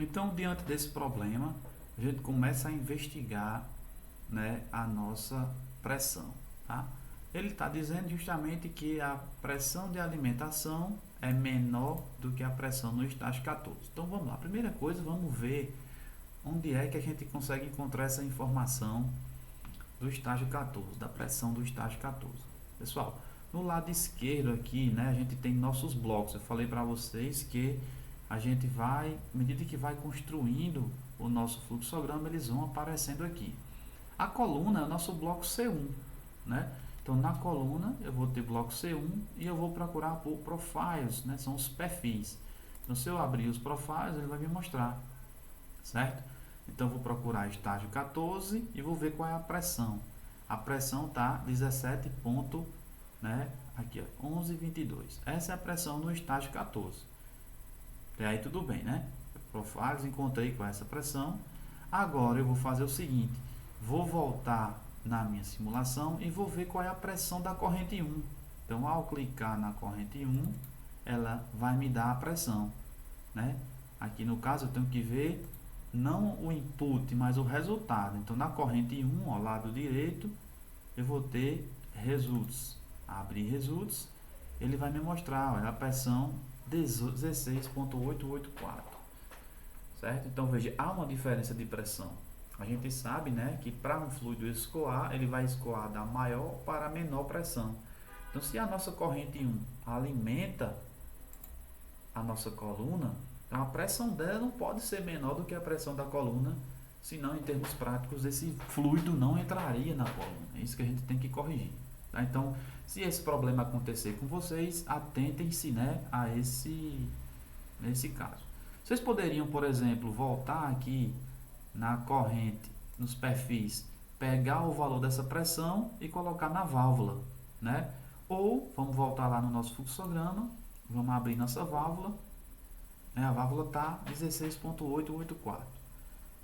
Então, diante desse problema, a gente começa a investigar, né, a nossa pressão, tá? Ele está dizendo justamente que a pressão de alimentação é menor do que a pressão no estágio 14. Então vamos lá, primeira coisa, vamos ver onde é que a gente consegue encontrar essa informação do estágio 14, da pressão do estágio 14. Pessoal, no lado esquerdo aqui, né, a gente tem nossos blocos. Eu falei para vocês que a gente vai, à medida que vai construindo o nosso fluxograma, eles vão aparecendo aqui. A coluna é o nosso bloco C1, né? Então, na coluna, eu vou ter bloco C1 e eu vou procurar por profiles, né? São os perfis. Então, se eu abrir os profiles, ele vai me mostrar, certo? Então, eu vou procurar estágio 14 e vou ver qual é a pressão. A pressão está 17 ponto, né? Aqui, ó, 11,22. Essa é a pressão no estágio 14. Até aí tudo bem, né? Profiles, encontrei com essa pressão. Agora, eu vou fazer o seguinte. Vou voltar na minha simulação e vou ver qual é a pressão da corrente 1. Então, ao clicar na corrente 1, ela vai me dar a pressão, né? Aqui no caso, eu tenho que ver não o input, mas o resultado. Então, na corrente 1, ao lado direito, eu vou ter results. Abrir results, ele vai me mostrar, olha, a pressão 16,884, certo? Então, veja, há uma diferença de pressão. A gente sabe, né, que para um fluido escoar, ele vai escoar da maior para a menor pressão. Então, se a nossa corrente 1 alimenta a nossa coluna, então a pressão dela não pode ser menor do que a pressão da coluna, senão, em termos práticos, esse fluido não entraria na coluna. É isso que a gente tem que corrigir. Tá? Então, se esse problema acontecer com vocês, atentem-se, né, a nesse caso. Vocês poderiam, por exemplo, voltar aqui na corrente, nos perfis, pegar o valor dessa pressão e colocar na válvula, né? Ou, vamos voltar lá no nosso fluxograma, vamos abrir nossa válvula, né? A válvula está 16,884,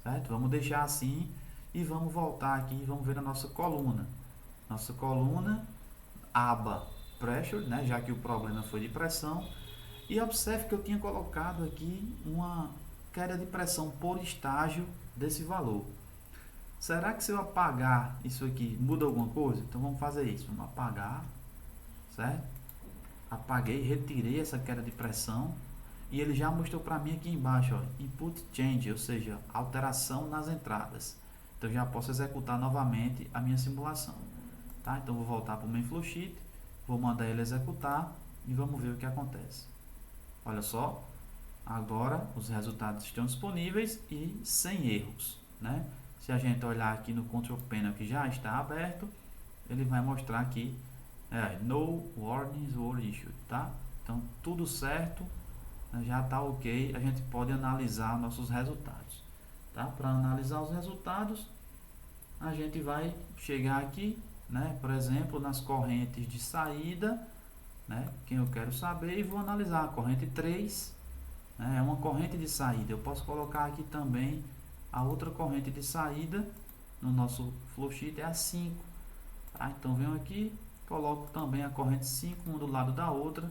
certo? Vamos deixar assim e vamos voltar aqui e vamos ver a nossa coluna. Nossa coluna, aba pressure, né? Já que o problema foi de pressão. E observe que eu tinha colocado aqui uma queda de pressão por estágio desse valor. Será que se eu apagar isso aqui muda alguma coisa? Então vamos fazer isso, vamos apagar, certo? Apaguei, retirei essa queda de pressão e ele já mostrou para mim aqui embaixo, ó, input change, ou seja, alteração nas entradas. Então já posso executar novamente a minha simulação, tá? Então vou voltar para o main flowsheet, vou mandar ele executar e vamos ver o que acontece. Olha só, agora os resultados estão disponíveis e sem erros, né? Se a gente olhar aqui no Control Panel que já está aberto, ele vai mostrar aqui no warnings were issued, tá? Então tudo certo, já está ok, a gente pode analisar nossos resultados, tá? Para analisar os resultados, a gente vai chegar aqui, né? Por exemplo, nas correntes de saída, né? Quem eu quero saber, e vou analisar a corrente 3, né? É uma corrente de saída. Eu posso colocar aqui também a outra corrente de saída no nosso flowsheet, é a 5, tá? Então venho aqui, coloco também a corrente 5 uma do lado da outra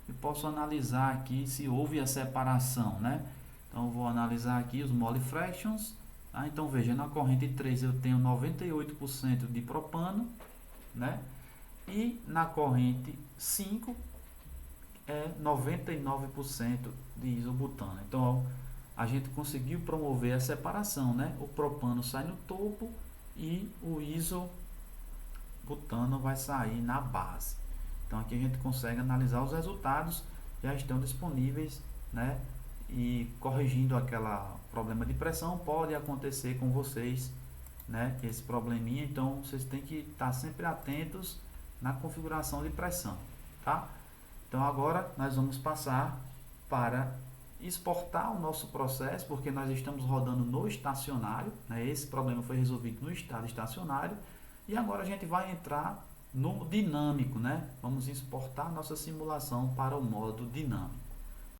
e posso analisar aqui se houve a separação, né? Então vou analisar aqui os mole fractions, tá? Então veja, na corrente 3 eu tenho 98% de propano, né? E na corrente 5 é 99% de isobutano. Então a gente conseguiu promover a separação, né? O propano sai no topo e o isobutano vai sair na base. Então aqui a gente consegue analisar os resultados, já estão disponíveis, né? E corrigindo aquela problema de pressão, pode acontecer com vocês, né? Esse probleminha, então vocês têm que estar sempre atentos na configuração de pressão, tá? Então agora nós vamos passar para exportar o nosso processo, porque nós estamos rodando no estacionário, né? Esse problema foi resolvido no estado estacionário e agora a gente vai entrar no dinâmico, né? Vamos exportar nossa simulação para o modo dinâmico.